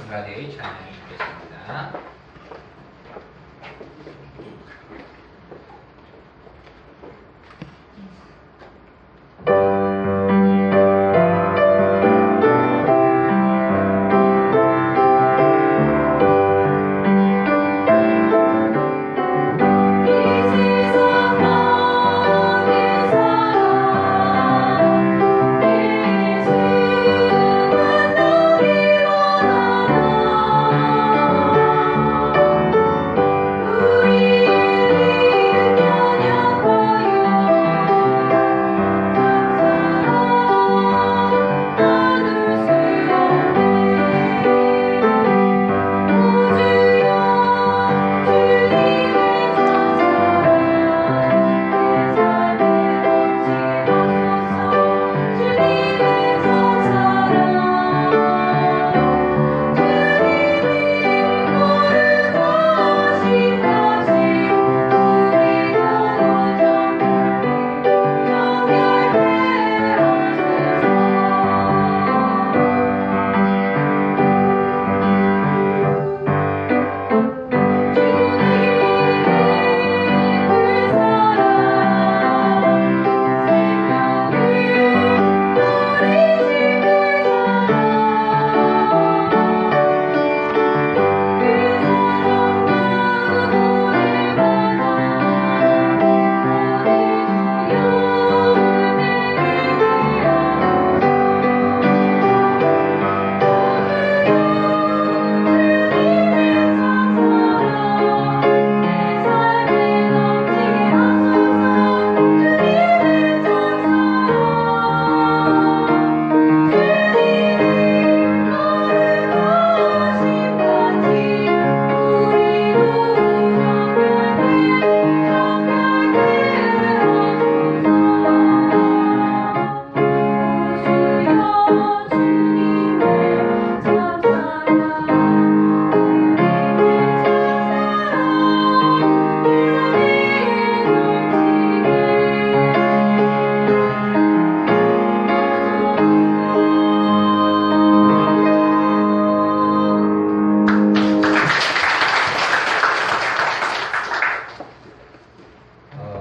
한가대의 찬양이 있겠습니다.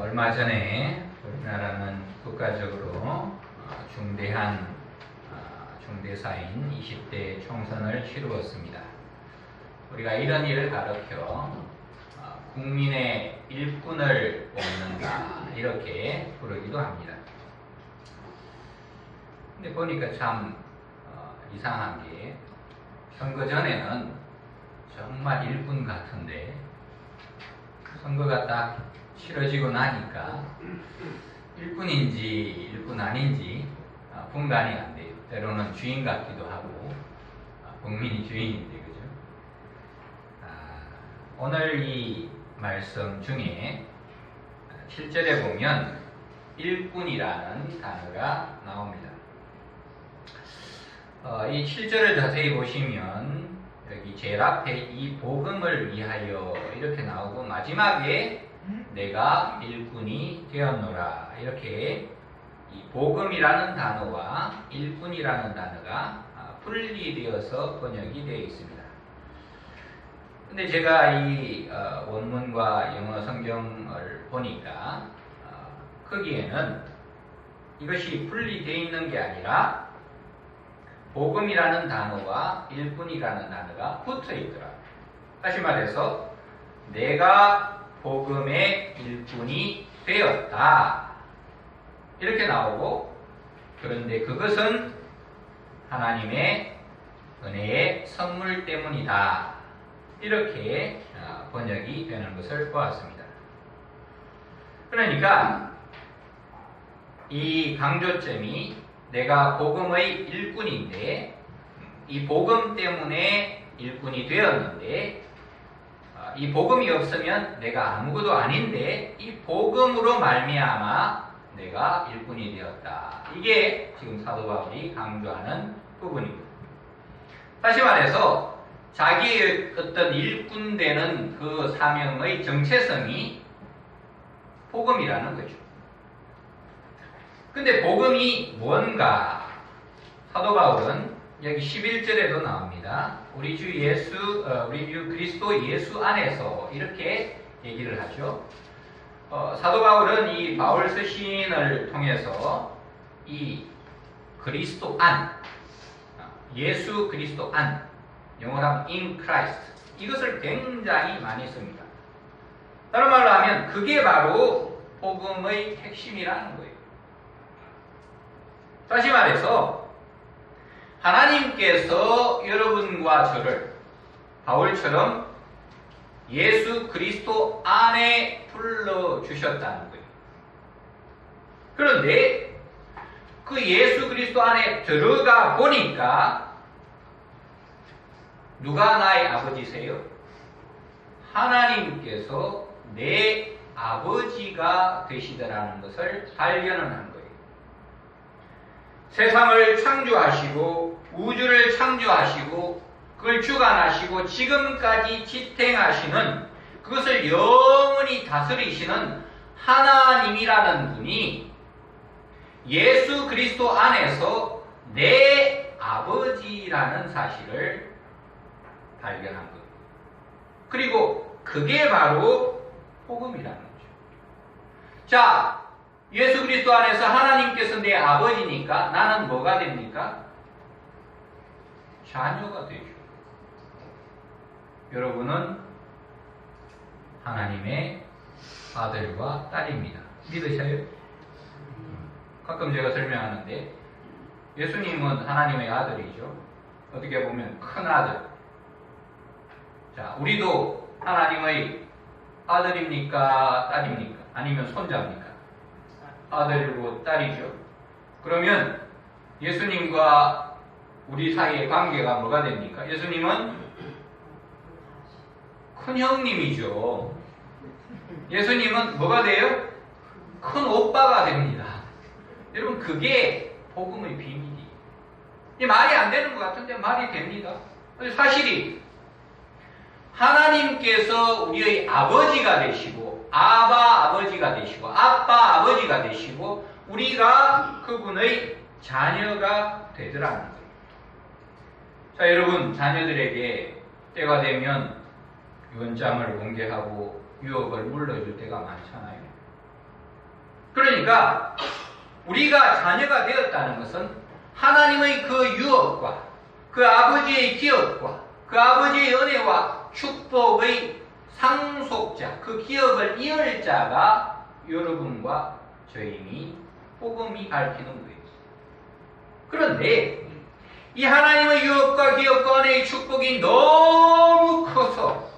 얼마 전에 우리나라는 국가적으로 중대사인 20대 총선을 치루었습니다. 우리가 이런 일을 가르켜 국민의 일꾼을 뽑는다 이렇게 부르기도 합니다. 근데 보니까 참 이상한 게 선거 전에는 정말 일꾼 같은데 선거가 딱 치러지고 나니까 일꾼인지 일꾼 아닌지 분간이 안 돼요. 때로는 주인 같기도 하고 국민이 주인인데 그죠? 오늘 이 말씀 중에 7절에 보면 일꾼이라는 단어가 나옵니다. 이 7절을 자세히 보시면 여기 제일 앞에 이 복음을 위하여 이렇게 나오고 마지막에 내가 일꾼이 되었노라 이렇게 이 복음이라는 단어와 일꾼이라는 단어가 분리되어서 번역이 되어 있습니다. 근데 제가 이 원문과 영어 성경을 보니까 거기에는 이것이 분리되어 있는 게 아니라 복음이라는 단어와 일꾼이라는 단어가 붙어 있더라. 다시 말해서 내가 복음의 일꾼이 되었다 이렇게 나오고, 그런데 그것은 하나님의 은혜의 선물 때문이다 이렇게 번역이 되는 것을 보았습니다. 그러니까 이 강조점이 내가 복음의 일꾼인데 이 복음 때문에 일꾼이 되었는데 이 복음이 없으면 내가 아무것도 아닌데 이 복음으로 말미암아 내가 일꾼이 되었다. 이게 지금 사도 바울이 강조하는 부분입니다. 다시 말해서 자기의 어떤 일꾼 되는 그 사명의 정체성이 복음이라는 거죠. 근데 복음이 뭔가? 사도 바울은 여기 11절에도 나옵니다. 우리 주 그리스도 예수 안에서 이렇게 얘기를 하죠. 사도 바울은 이 바울 서신을 통해서 이 그리스도 안, 예수 그리스도 안, 영어로 하면 in Christ, 이것을 굉장히 많이 씁니다. 다른 말로 하면 그게 바로 복음의 핵심이라는 거예요. 다시 말해서 하나님께서 여러분과 저를 바울처럼 예수 그리스도 안에 불러주셨다는 거예요. 그런데 그 예수 그리스도 안에 들어가 보니까 누가 나의 아버지세요? 하나님께서 내 아버지가 되시더라는 것을 발견을 한 거예요. 세상을 창조하시고 우주를 창조하시고 그걸 주관하시고 지금까지 지탱하시는, 그것을 영원히 다스리시는 하나님이라는 분이 예수 그리스도 안에서 내 아버지라는 사실을 발견한 거예요. 그리고 그게 바로 복음이라는 거죠. 자, 예수 그리스도 안에서 하나님께서 내 아버지니까 나는 뭐가 됩니까? 자녀가 되죠. 여러분은 하나님의 아들과 딸입니다. 믿으셔요? 가끔 제가 설명하는데 예수님은 하나님의 아들이죠. 어떻게 보면 큰 아들. 자, 우리도 하나님의 아들입니까? 딸입니까? 아니면 손자입니까? 아들이고 딸이죠. 그러면 예수님과 우리 사이의 관계가 뭐가 됩니까? 예수님은 큰 형님이죠. 예수님은 뭐가 돼요? 큰 오빠가 됩니다. 여러분, 그게 복음의 비밀이에요. 말이 안 되는 것 같은데 말이 됩니다. 사실이 하나님께서 우리의 아버지가 되시고 아버지가 되시고 아빠 아버지가 되시고 우리가 그분의 자녀가 되더라는 거예요. 자, 여러분, 자녀들에게 때가 되면 유언장을 공개하고 유업을 물려줄 때가 많잖아요. 그러니까 우리가 자녀가 되었다는 것은 하나님의 그 유업과 그 아버지의 기업과 그 아버지의 은혜와 축복의 상속자, 그 기업을 이을 자가 여러분과 저희니 복음이 밝히는 거예요. 그런데 이 하나님의 유업과 기업과 은혜의 축복이 너무 커서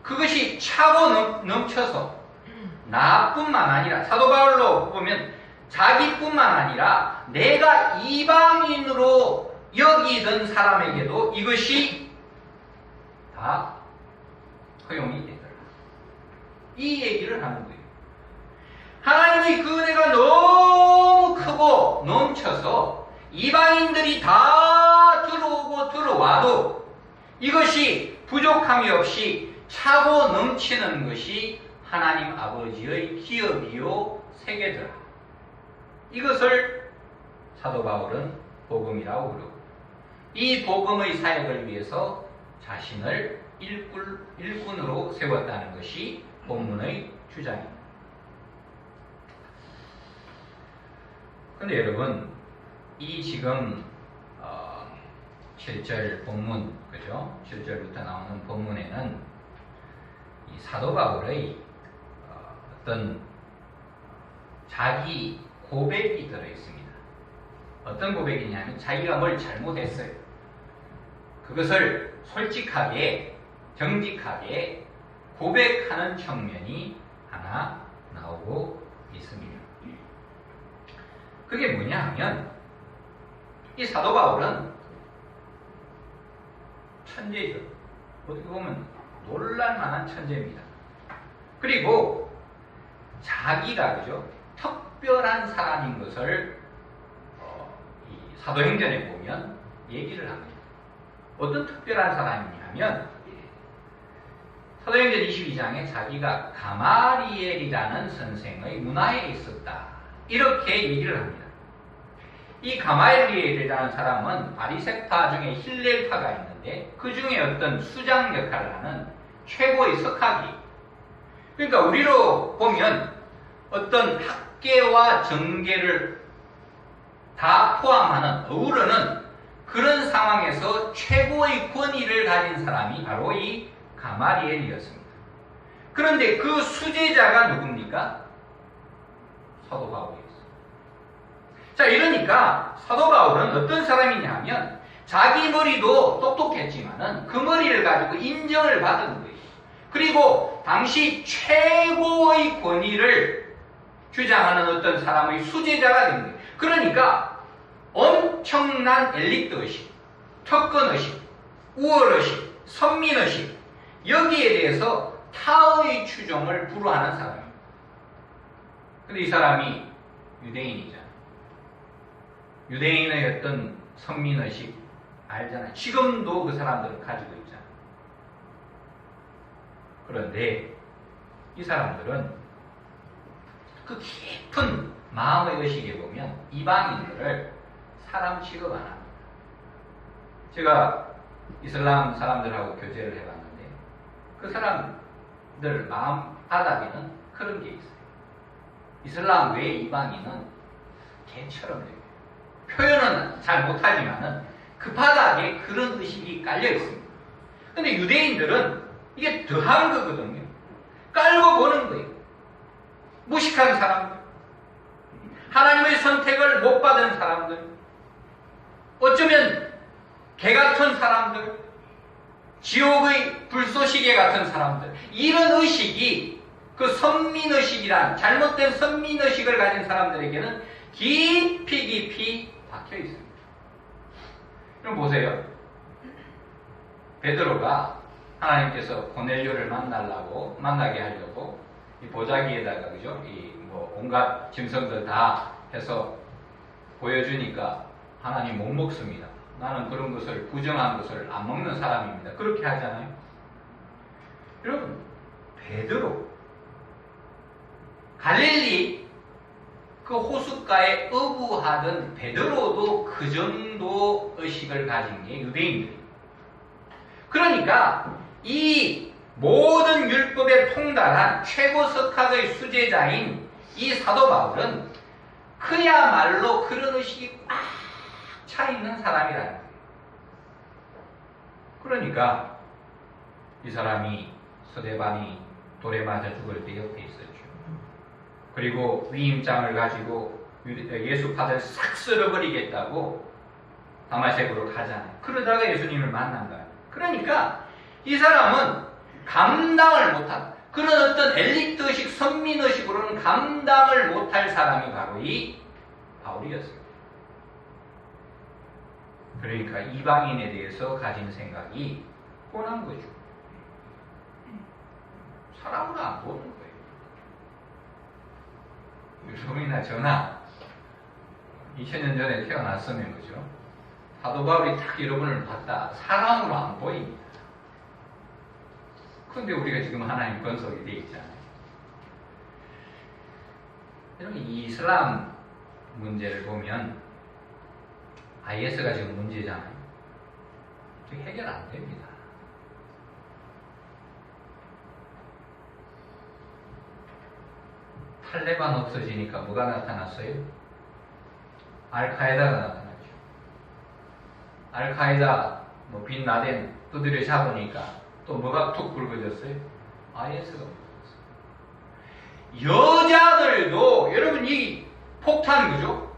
그것이 차고 넘쳐서 나뿐만 아니라, 사도 바울로 보면 자기뿐만 아니라 내가 이방인으로 여기던 사람에게도 이것이 다 허용이 되더라. 이 얘기를 하는 거예요. 하나님의 그 은혜가 너무 크고 넘쳐서 이방인들이 다 들어오고 들어와도 이것이 부족함이 없이 차고 넘치는 것이 하나님 아버지의 기업이요 세계더라. 이것을 사도 바울은 복음이라고 부르고, 이 복음의 사역을 위해서 자신을 일꾼으로 세웠다는 것이 본문의 주장입니다. 그런데 여러분, 이 지금 7절 본문, 그죠? 7절부터 나오는 본문에는 이 사도 바울의 어떤 자기 고백이 들어있습니다. 어떤 고백이냐면 자기가 뭘 잘못했어요. 그것을 솔직하게, 정직하게 고백하는 측면이 하나 나오고 있습니다. 그게 뭐냐 하면 이 사도 바울은 천재죠. 어떻게 보면 놀랄만한 천재입니다. 그리고 자기가, 그죠, 특별한 사람인 것을 이 사도행전에 보면 얘기를 합니다. 어떤 특별한 사람이냐면 사도행전 22장에 자기가 가마리엘이라는 선생의 문화에 있었다, 이렇게 얘기를 합니다. 이 가마엘리엘이라는 사람은 바리새파 중에 힐렐파가 있는데 그 중에 어떤 수장 역할을 하는 최고의 석학이. 그러니까 우리로 보면 어떤 학계와 정계를 다 포함하는 어우러는 그런 상황에서 최고의 권위를 가진 사람이 바로 이 가마리엘이었습니다. 그런데 그 수제자가 누굽니까? 사도 바울이었어요. 자, 이러니까 사도 바울은 어떤 사람이냐 하면 자기 머리도 똑똑했지만은 그 머리를 가지고 인정을 받은 거예요. 그리고 당시 최고의 권위를 주장하는 어떤 사람의 수제자가 된 거예요. 그러니까 엄청난 엘리트 의식, 특권 의식, 우월 의식, 선민 의식, 여기에 대해서 타의 추종을 불허하는 사람입니다. 근데 이 사람이 유대인이잖아요. 유대인의 어떤 선민 의식 알잖아요. 지금도 그 사람들은 가지고 있잖아요. 그런데 이 사람들은 그 깊은 마음의 의식에 보면 이방인들을 사람 취급 안 합니다. 제가 이슬람 사람들하고 교제를 해봤는데 그 사람들 마음 바닥에는 그런 게 있어요. 이슬람 외 이방인은 개처럼 돼요. 표현은 잘 못하지만은 그 바닥에 그런 의식이 깔려 있습니다. 근데 유대인들은 이게 더한 거거든요. 깔고 보는 거예요. 무식한 사람들, 하나님의 선택을 못 받은 사람들, 어쩌면 개 같은 사람들, 지옥의 불쏘시개 같은 사람들, 이런 의식이 그 선민의식이란 잘못된 선민의식을 가진 사람들에게는 깊이 박혀 있습니다. 그럼 보세요. 베드로가 하나님께서 고넬료를 만나게 하려고 이 보자기에다가 그죠? 온갖 짐승들 다 해서 보여주니까 하나님 못 먹습니다. 나는 그런 것을 부정한 것을 안 먹는 사람입니다. 그렇게 하잖아요. 여러분, 베드로 갈릴리 그 호숫가에 어부하던 베드로도 그 정도 의식을 가진 게 유대인들입니다. 그러니까 이 모든 율법에 통달한 최고 석학의 수제자인 이 사도 바울은 그야말로 그런 의식이 꽉 차 있는 사람이라는 거예요. 그러니까 이 사람이 스데반이 돌에 맞아 죽을 때 옆에 있었죠. 그리고 위임장을 가지고 예수파를 싹 쓸어버리겠다고 다마섹으로 가잖아요. 그러다가 예수님을 만난 거예요. 그러니까 이 사람은 감당을 못한 그런 어떤 엘리트의식, 선민의식으로는 감당을 못할 사람이 바로 이 바울이었습니다. 그러니까 이방인에 대해서 가진 생각이 뻔한 거죠. 사람으로 안 보는 거예요. 유성이나 저나 2000년 전에 태어났으면 그죠? 사도 바울이 딱 여러분을 봤다. 사람으로 안 보입니다. 그런데 우리가 지금 하나님 건속이 되어 있잖아요. 여러분, 이 이슬람 문제를 보면 IS가 지금 문제잖아요. 해결 안 됩니다. 탈레반 없어지니까 뭐가 나타났어요? 알카에다가 나타났죠. 알카에다, 빈 라덴 두드려 잡으니까 또 뭐가 툭 굵어졌어요? IS가 굵어졌어요. 여자들도, 여러분, 이 폭탄, 그죠?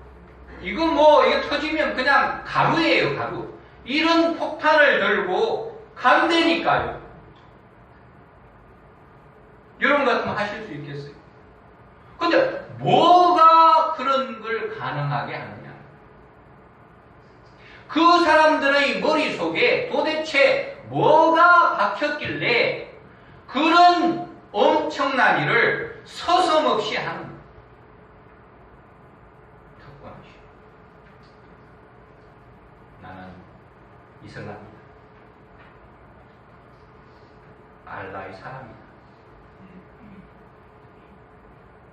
이거 이거 터지면 그냥 가루예요, 가루. 이런 폭탄을 들고 간다니까요. 여러분 같으면 하실 수 있겠어요? 근데 뭐가 그런 걸 가능하게 하느냐? 그 사람들의 머릿속에 도대체 뭐가 박혔길래 그런 엄청난 일을 서슴없이 하는 거예요. 특권이죠. 나는 이슬람이다. 알라의 사람이다.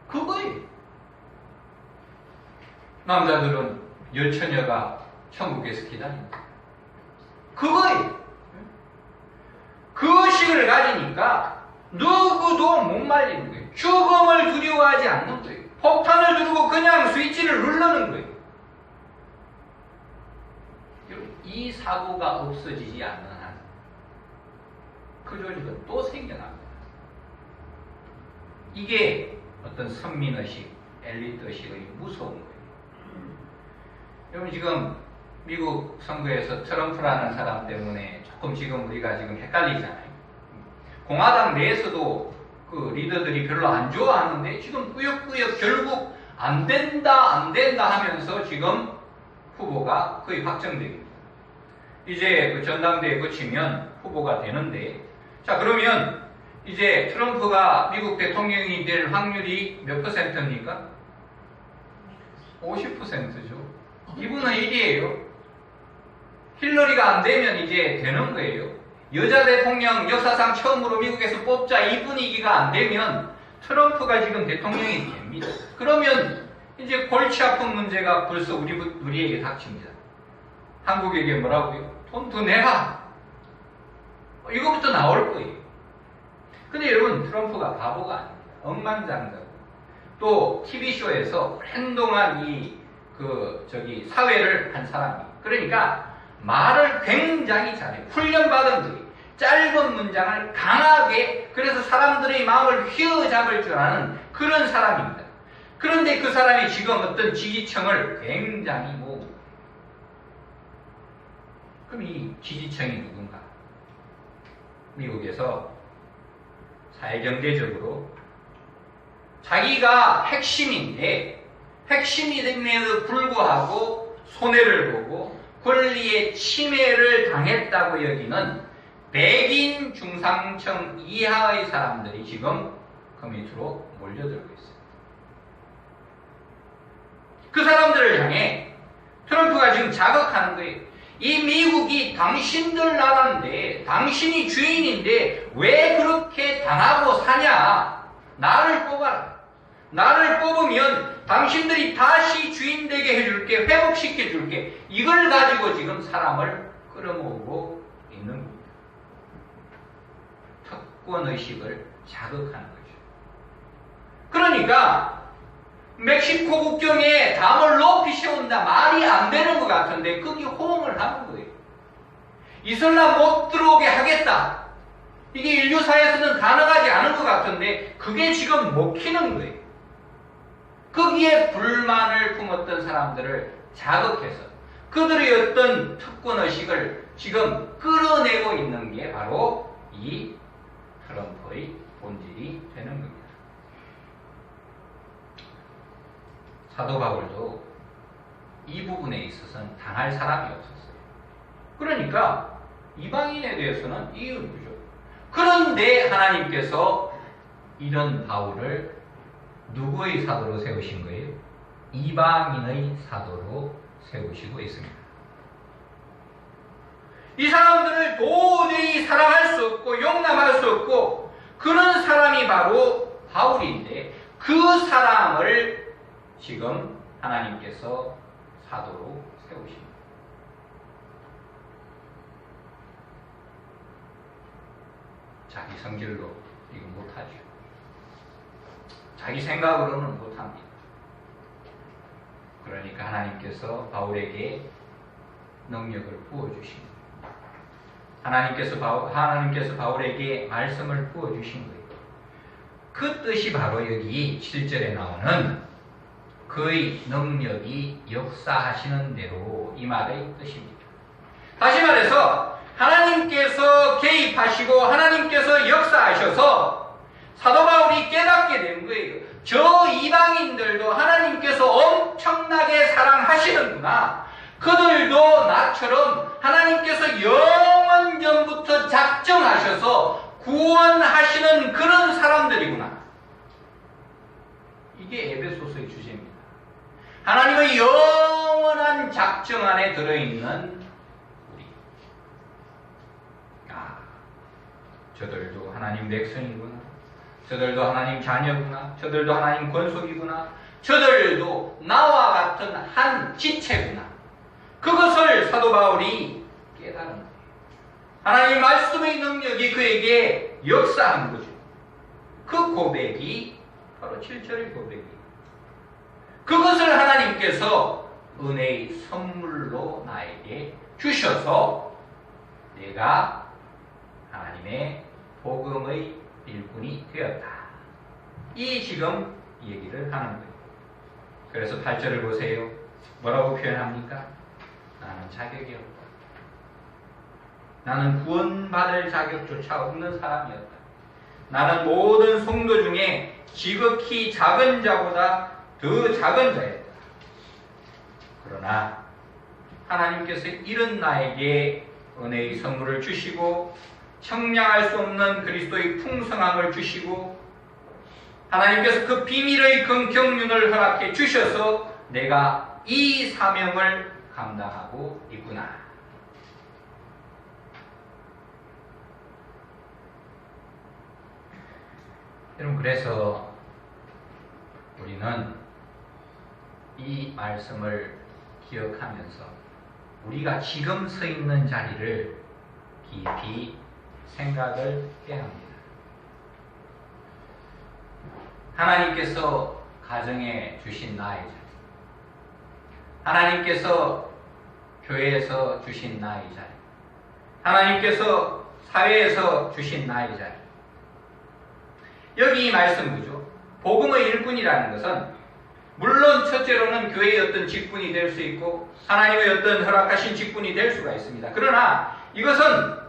그거예요. 남자들은 여처녀가 천국에서 기다립니다. 그거예요. 그 의식을 가지니까 누구도 못 말리는 거예요. 죽음을 두려워하지 않는 거예요. 폭탄을 두르고 그냥 스위치를 누르는 거예요. 이 사고가 없어지지 않는 한 그 조직은 또 생겨납니다. 이게 어떤 선민의식, 엘리트의식의 무서운 거예요. 여러분 지금 미국 선거에서 트럼프라는 사람 때문에 조금 지금 우리가 지금 헷갈리잖아요. 공화당 내에서도 그 리더들이 별로 안 좋아하는데 지금 꾸역꾸역 결국 안 된다 하면서 지금 후보가 거의 확정됩니다. 이제 그 전당대회 거치면 후보가 되는데, 자 그러면 이제 트럼프가 미국 대통령이 될 확률이 몇 %입니까? 50%죠. 이분은 1위예요. 힐러리가 안 되면 이제 되는 거예요. 여자 대통령 역사상 처음으로 미국에서 뽑자 이 분위기가 안 되면 트럼프가 지금 대통령이 됩니다. 그러면 이제 골치 아픈 문제가 벌써 우리에게 닥칩니다. 한국에게 뭐라고요? 돈 더 내라. 이거부터 나올 거예요. 근데 여러분 트럼프가 바보가 아닙니다. 억만장자고 또 TV쇼에서 오랜 동안 사회를 한 사람이에요. 그러니까 말을 굉장히 잘해요. 훈련받은 거예요. 짧은 문장을 강하게, 그래서 사람들의 마음을 휘어잡을 줄 아는 그런 사람입니다. 그런데 그 사람이 지금 어떤 지지층을 굉장히 모읍니다. 그럼 이 지지층이 누군가? 미국에서 사회경제적으로 자기가 핵심인데 핵심임에도 불구하고 손해를 보고 권리의 침해를 당했다고 여기는 백인 중상층 이하의 사람들이 지금 그 밑으로 몰려들고 있어요. 그 사람들을 향해 트럼프가 지금 자극하는 거예요. 이 미국이 당신들 나라인데, 당신이 주인인데 왜 그렇게 당하고 사냐? 나를 뽑아라. 나를 뽑으면 당신들이 다시 주인 되게 해줄게, 회복시켜줄게. 이걸 가지고 지금 사람을 끌어모으고 있는 겁니다. 특권의식을 자극하는 거죠. 그러니까 멕시코 국경에 담을 높이 세운다 말이 안 되는 것 같은데 거기 호응을 하는 거예요. 이슬람 못 들어오게 하겠다. 이게 인류사에서는 가능하지 않은 것 같은데 그게 지금 먹히는 거예요. 거기에 불만을 품었던 사람들을 자극해서 그들의 어떤 특권의식을 지금 끌어내고 있는 게 바로 이 트럼프의 본질이 되는 겁니다. 사도 바울도 이 부분에 있어서는 당할 사람이 없었어요. 그러니까 이방인에 대해서는 이유는 거죠. 그런데 하나님께서 이런 바울을 누구의 사도로 세우신 거예요? 이방인의 사도로 세우시고 있습니다. 이 사람들을 도저히 사랑할 수 없고 용납할 수 없고 그런 사람이 바로 바울인데 그 사람을 지금 하나님께서 사도로 세우십니다. 자기 성질로 이거 못하죠. 자기 생각으로는 못합니다. 그러니까 하나님께서 바울에게 능력을 부어주십니다. 하나님께서 바울에게 말씀을 부어주신 거예요. 그 뜻이 바로 여기 7절에 나오는 그의 능력이 역사하시는 대로 이 말의 뜻입니다. 다시 말해서 하나님께서 개입하시고 하나님께서 역사하셔서 사도 바울이 깨닫게 된 거예요. 저 이방인들도 하나님께서 엄청나게 사랑하시는구나. 그들도 나처럼 하나님께서 영원 전부터 작정하셔서 구원하시는 그런 사람들이구나. 이게 에베소서의 주제입니다. 하나님의 영원한 작정 안에 들어있는 우리. 저들도 하나님 백성이구나. 저들도 하나님 자녀구나. 저들도 하나님 권속이구나. 저들도 나와 같은 한 지체구나. 그것을 사도 바울이 깨달은 거예요. 하나님의 말씀의 능력이 그에게 역사한 거죠. 그 고백이 바로 7절의 고백이에요. 그것을 하나님께서 은혜의 선물로 나에게 주셔서 내가 하나님의 복음의 일꾼이 되었다. 이 지금 얘기를 하는 거예요. 그래서 8절을 보세요. 뭐라고 표현합니까? 나는 자격이 없다. 나는 구원받을 자격조차 없는 사람이었다. 나는 모든 성도 중에 지극히 작은 자보다 더 작은 자였다. 그러나 하나님께서 이런 나에게 은혜의 선물을 주시고 청량할 수 없는 그리스도의 풍성함을 주시고 하나님께서 그 비밀의 경륜을 허락해 주셔서 내가 이 사명을 감당하고 있구나. 여러분, 그래서 우리는 이 말씀을 기억하면서 우리가 지금 서 있는 자리를 깊이 생각을 해야 합니다. 하나님께서 가정에 주신 나의 자리, 하나님께서 교회에서 주신 나의 자리, 하나님께서 사회에서 주신 나의 자리. 여기 이 말씀 보죠. 복음의 일꾼이라는 것은 물론 첫째로는 교회의 어떤 직분이 될 수 있고 하나님의 어떤 허락하신 직분이 될 수가 있습니다. 그러나 이것은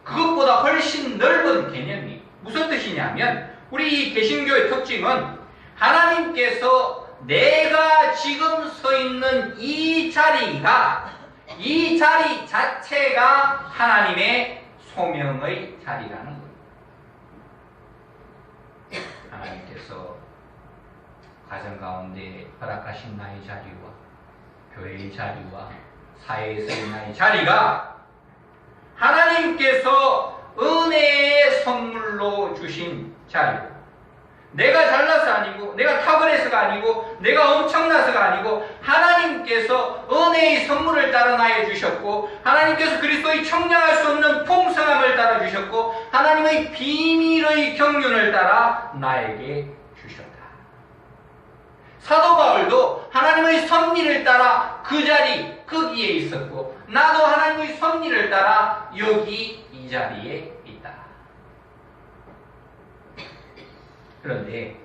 그것보다 훨씬 넓은 개념이 무슨 뜻이냐면 우리 이 개신교의 특징은 하나님께서 내가 지금 서 있는 이 자리 자체가 하나님의 소명의 자리라는 거예요. 하나님께서 가정 가운데 허락하신 나의 자리와 교회의 자리와 사회에서의 나의 자리가 하나님께서 은혜의 선물로 주신 자리고 내가 잘나서 아니고 내가 탁월해서가 아니고 내가 엄청나서가 아니고 하나님께서 은혜의 선물을 따라 나에 주셨고 하나님께서 그리스도의 청량할 수 없는 풍성함을 따라 주셨고 하나님의 비밀의 경륜을 따라 나에게 주셨다. 사도 바울도 하나님의 섭리를 따라 그 자리 거기에 있었고 나도 하나님의 섭리를 따라 여기 이 자리에 있다. 그런데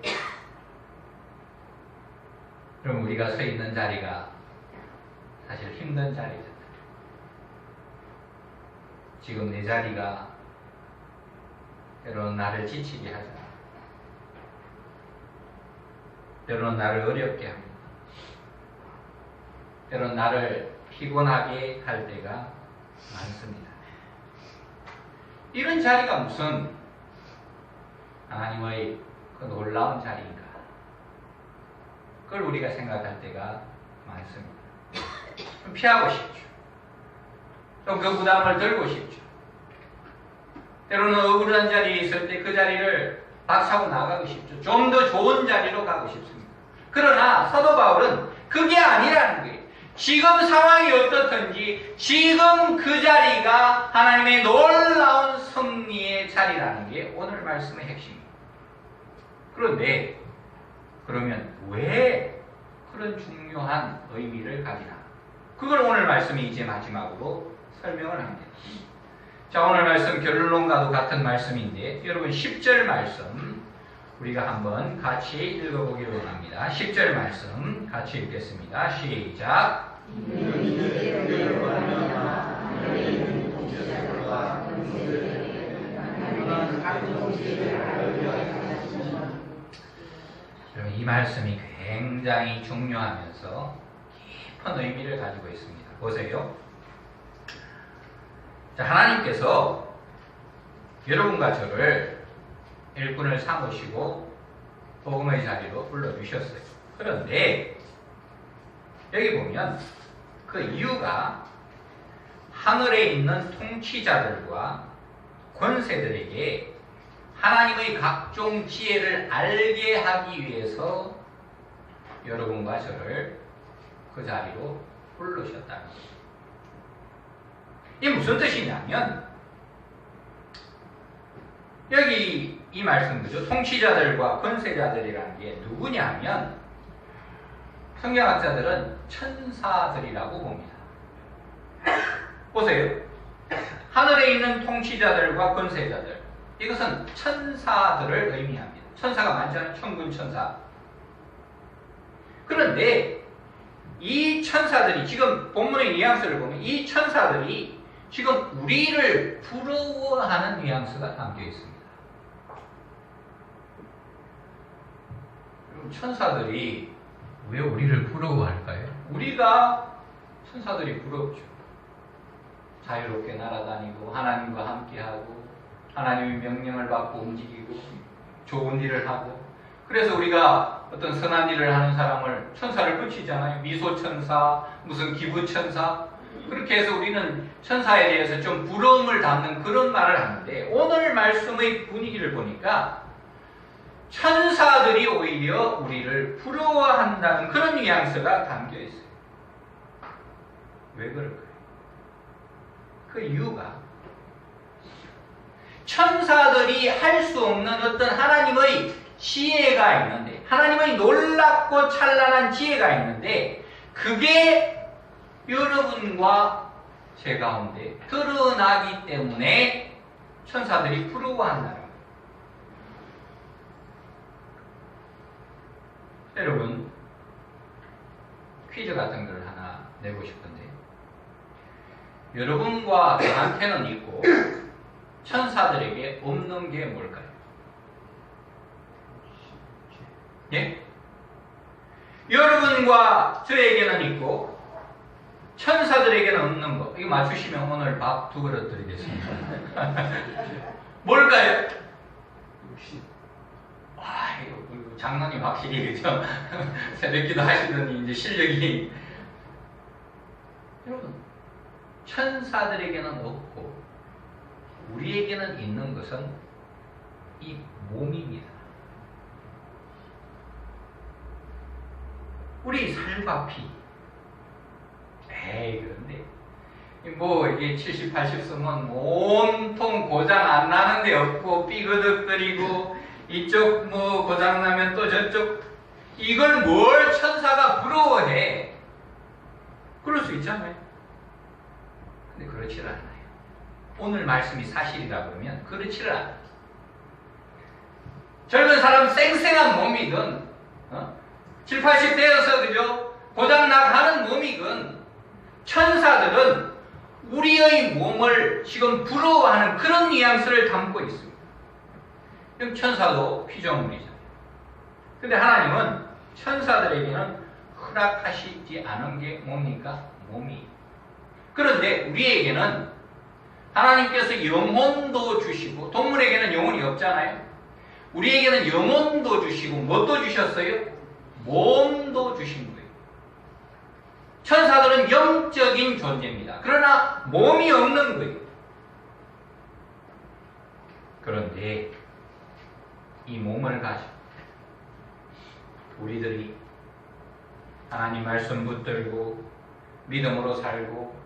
그럼 우리가 서 있는 자리가 사실 힘든 자리다. 지금 내 자리가 때로는 나를 지치게 하잖아. 때로는 나를 어렵게 합니다. 때로는 나를 피곤하게 할 때가 많습니다. 이런 자리가 무슨 하나님의 그 놀라운 자리인가? 그걸 우리가 생각할 때가 많습니다. 좀 피하고 싶죠. 좀 그 부담을 들고 싶죠. 때로는 억울한 자리에 있을 때 그 자리를 박차고 나가고 싶죠. 좀 더 좋은 자리로 가고 싶습니다. 그러나 사도 바울은 그게 아니라는 거예요. 지금 상황이 어떻든지 지금 그 자리가 하나님의 놀라운 승리의 자리라는 게 오늘 말씀의 핵심입니다. 그런데 그러면 왜 그런 중요한 의미를 가지나? 그걸 오늘 말씀이 이제 마지막으로 설명을 합니다. 자, 오늘 말씀 결론과도 같은 말씀인데 여러분 10절 말씀 우리가 한번 같이 읽어보기로 합니다. 10절 말씀 같이 읽겠습니다. 시작. 이 말씀이 굉장히 중요하면서 깊은 의미를 가지고 있습니다. 보세요. 자, 하나님께서 여러분과 저를 일꾼을 삼으시고 복음의 자리로 불러주셨어요. 그런데 여기 보면 그 이유가 하늘에 있는 통치자들과 권세들에게 하나님의 각종 지혜를 알게 하기 위해서 여러분과 저를 그 자리로 부르셨다는 거예요. 이게 무슨 뜻이냐면 여기 이 말씀 그죠? 통치자들과 권세자들이라는 게 누구냐면 성경학자들은 천사들이라고 봅니다. 보세요. 하늘에 있는 통치자들과 권세자들, 이것은 천사들을 의미합니다. 천사가 많잖아요. 천군 천사. 그런데 이 천사들이, 지금 본문의 뉘앙스를 보면 이 천사들이 지금 우리를 부러워하는 뉘앙스가 담겨 있습니다. 그럼 천사들이 왜 우리를 부러워할까요? 우리가 천사들이 부럽죠. 자유롭게 날아다니고 하나님과 함께하고 하나님의 명령을 받고 움직이고 좋은 일을 하고, 그래서 우리가 어떤 선한 일을 하는 사람을 천사를 붙이잖아요. 미소천사, 무슨 기부천사. 그렇게 해서 우리는 천사에 대해서 좀 부러움을 담는 그런 말을 하는데, 오늘 말씀의 분위기를 보니까 천사들이 오히려 우리를 부러워한다는 그런 뉘앙스가 담겨 있어요. 왜 그럴까요? 그 이유가 천사들이 할 수 없는 어떤 하나님의 지혜가 있는데, 하나님의 놀랍고 찬란한 지혜가 있는데, 그게 여러분과 제 가운데 드러나기 때문에 천사들이 부러워한다는 거예요. 여러분, 퀴즈 같은 걸 하나 내고 싶은데, 여러분과 저한테는 있고 천사들에게 없는 게 뭘까요? 예? 여러분과 저에게는 있고 천사들에게는 없는 거. 이거 맞추시면 오늘 밥 2그릇 드리겠습니다. 뭘까요? 와, 이거 장난이 확실히, 그죠? 새벽기도 하시더니 이제 실력이. 여러분, 천사들에게는 없고 우리에게는 있는 것은 이 몸입니다. 우리 살과 피. 그런데 뭐 이게 70, 80 쓰면 온통 고장 안 나는 데 없고 삐그덕거리고 이쪽 뭐 고장 나면 또 저쪽, 이걸 뭘 천사가 부러워해? 그럴 수 있잖아요. 근데 그렇지를 않아요. 오늘 말씀이 사실이라 그러면 그렇지를 않아요. 젊은 사람 쌩쌩한 몸이든 7, 80 되어서 그죠? 고장나가는 몸이든 천사들은 우리의 몸을 지금 부러워하는 그런 뉘앙스를 담고 있습니다. 그럼 천사도 피조물이잖아요. 근데 하나님은 천사들에게는 허락하시지 않은 게 뭡니까? 몸이. 그런데 우리에게는 하나님께서 영혼도 주시고, 동물에게는 영혼이 없잖아요. 우리에게는 영혼도 주시고 뭣도 주셨어요? 몸도 주신 거예요. 천사들은 영적인 존재입니다. 그러나 몸이 없는 거예요. 그런데 이 몸을 가지고 우리들이 하나님 말씀 붙들고 믿음으로 살고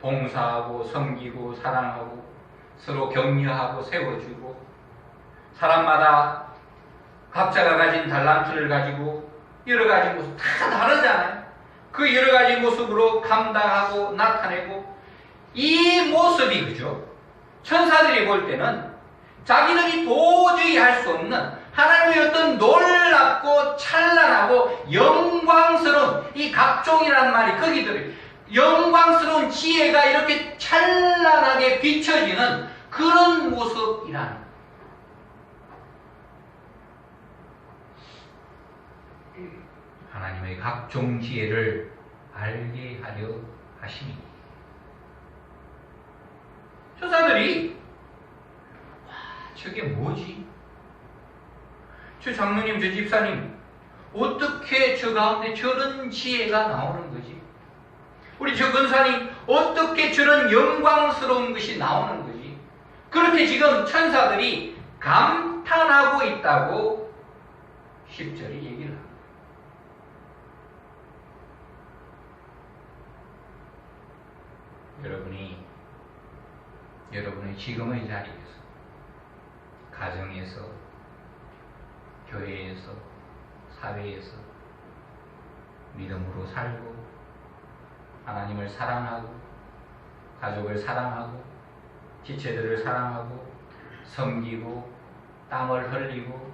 봉사하고 섬기고 사랑하고 서로 격려하고 세워주고, 사람마다 각자가 가진 달란트를 가지고 여러 가지 모습 다 다르잖아요. 그 여러 가지 모습으로 감당하고 나타내고, 이 모습이 그죠? 천사들이 볼 때는 자기들이 도저히 할 수 없는 하나님의 어떤 놀랍고 찬란하고 영광스러운, 이 각종이라는 말이 거기 들어요. 영광스러운 지혜가 이렇게 찬란하게 비춰지는 그런 모습이라는 거예요. 하나님의 각종 지혜를 알게 하려 하시니, 천사들이 와, 저게 뭐지? 저 장로님, 저 집사님, 어떻게 저 가운데 저런 지혜가 나오는 거지? 우리 저 권사님, 어떻게 저런 영광스러운 것이 나오는 거지? 그렇게 지금 천사들이 감탄하고 있다고 10절이 얘기를 합니다. 여러분의 지금의 자리에서, 가정에서, 교회에서, 사회에서 믿음으로 살고, 하나님을 사랑하고, 가족을 사랑하고, 지체들을 사랑하고, 섬기고, 땀을 흘리고,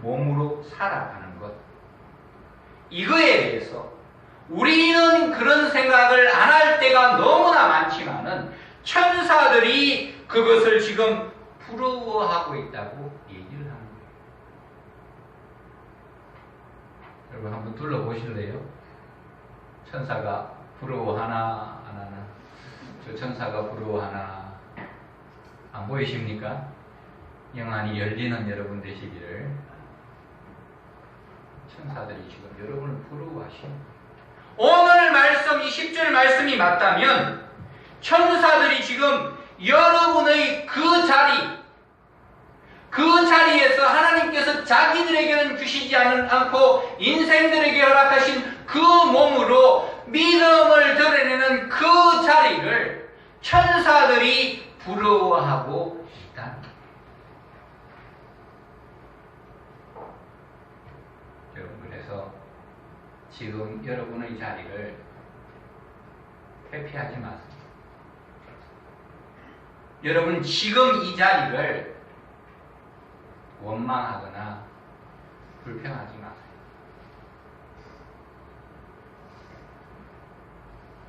몸으로 살아가는 것. 이거에 대해서 우리는 그런 생각을 안 할 때가 너무나 많지만은 천사들이 그것을 지금 부러워하고 있다고 얘기를 하는 거예요. 여러분 한번 둘러보실래요? 천사가 부러워하나 안 하나? 저 천사가 부러워하나? 안 보이십니까? 영안이 열리는 여러분 되시기를. 천사들이 지금 여러분을 부러워하십니다. 오늘 말씀, 이 10절 말씀이 맞다면 천사들이 지금 여러분의 그 자리에서 하나님께서 자기들에게는 주시지 않고 인생들에게 허락하신 그 몸으로 믿음을 드러내는 그 자리를 천사들이 부러워하고 있다. 여러분, 그래서 지금 여러분의 자리를 회피하지 마세요. 여러분 지금 이 자리를 원망하거나 불평하지 마세요.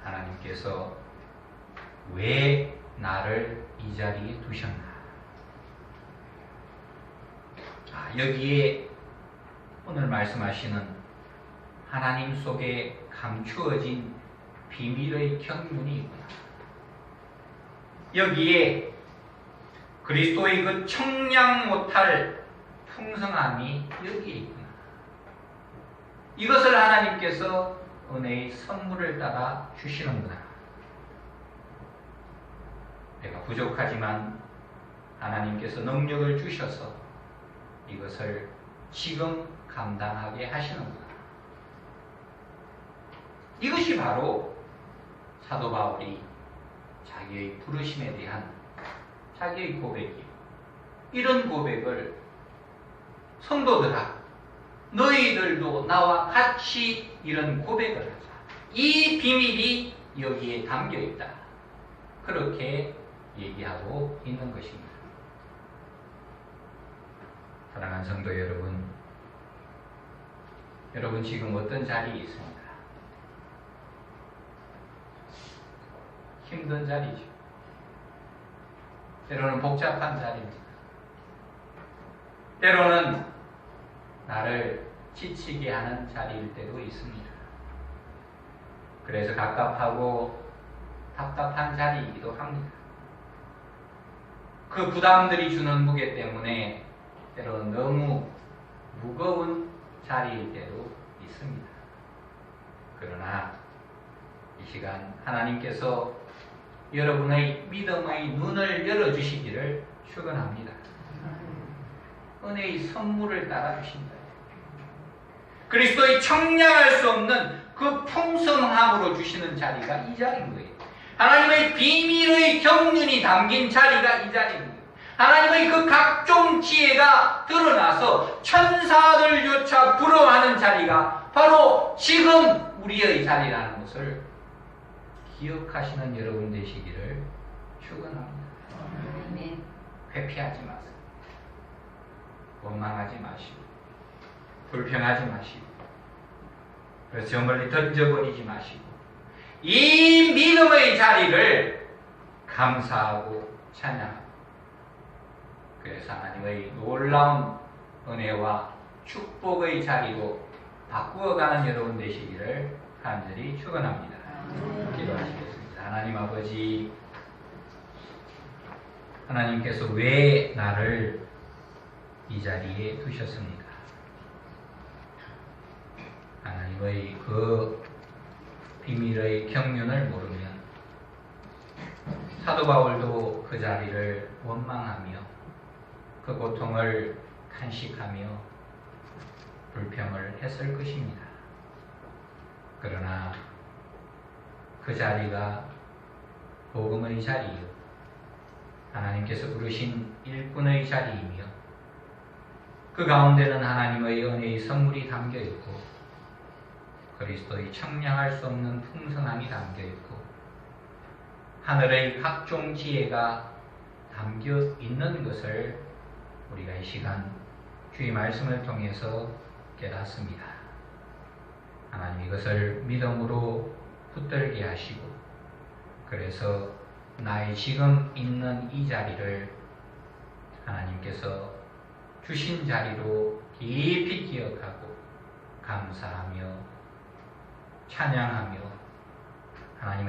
하나님께서 왜 나를 이 자리에 두셨나? 여기에 오늘 말씀하시는 하나님 속에 감추어진 비밀의 경륜이 있구나. 여기에 그리스도의 그 청량 못할 풍성함이 여기에 있구나. 이것을 하나님께서 은혜의 선물을 따라 주시는구나. 내가 부족하지만 하나님께서 능력을 주셔서 이것을 지금 감당하게 하시는구나. 이것이 바로 사도 바울이 자기의 부르심에 대한 자기의 고백이에요. 이런 고백을 성도들아, 너희들도 나와 같이 이런 고백을 하자. 이 비밀이 여기에 담겨 있다. 그렇게 얘기하고 있는 것입니다. 사랑하는 성도 여러분 지금 어떤 자리에 있습니까? 힘든 자리죠. 때로는 복잡한 자리입니다. 때로는 나를 지치게 하는 자리일 때도 있습니다. 그래서 갑갑하고 답답한 자리이기도 합니다. 그 부담들이 주는 무게 때문에 때로는 너무 무거운 자리일 때도 있습니다. 그러나 이 시간 하나님께서 여러분의 믿음의 눈을 열어주시기를 축원합니다. 은혜의 선물을 따라주신다. 그리스도의 청량할 수 없는 그 풍성함으로 주시는 자리가 이 자리인 거예요. 하나님의 비밀의 경륜이 담긴 자리가 이 자리인 거예요. 하나님의 그 각종 지혜가 드러나서 천사들조차 부러워하는 자리가 바로 지금 우리의 자리라는 것을 기억하시는 여러분 되시기를 축원합니다. 회피하지 마세요. 원망하지 마시고 불평하지 마시고 그래서 저 멀리 던져버리지 마시고 이 믿음의 자리를 감사하고 찬양하고 그래서 하나님의 놀라운 은혜와 축복의 자리로 바꾸어가는 여러분 되시기를 간절히 축원합니다. 기도하시겠습니다. 하나님 아버지, 하나님께서 왜 나를 이 자리에 두셨습니까? 하나님의 그 비밀의 경륜을 모르면 사도 바울도 그 자리를 원망하며 그 고통을 탄식하며 불평을 했을 것입니다. 그러나 그 자리가 복음의 자리요, 하나님께서 부르신 일꾼의 자리이며 그 가운데는 하나님의 은혜의 선물이 담겨 있고 그리스도의 청량할 수 없는 풍성함이 담겨 있고 하늘의 각종 지혜가 담겨 있는 것을 우리가 이 시간 주의 말씀을 통해서 깨닫습니다. 하나님 이것을 믿음으로 붙들게 하시고 그래서 나의 지금 있는 이 자리를 하나님께서 주신 자리로 깊이 기억하고 감사하며 찬양하며 하나님의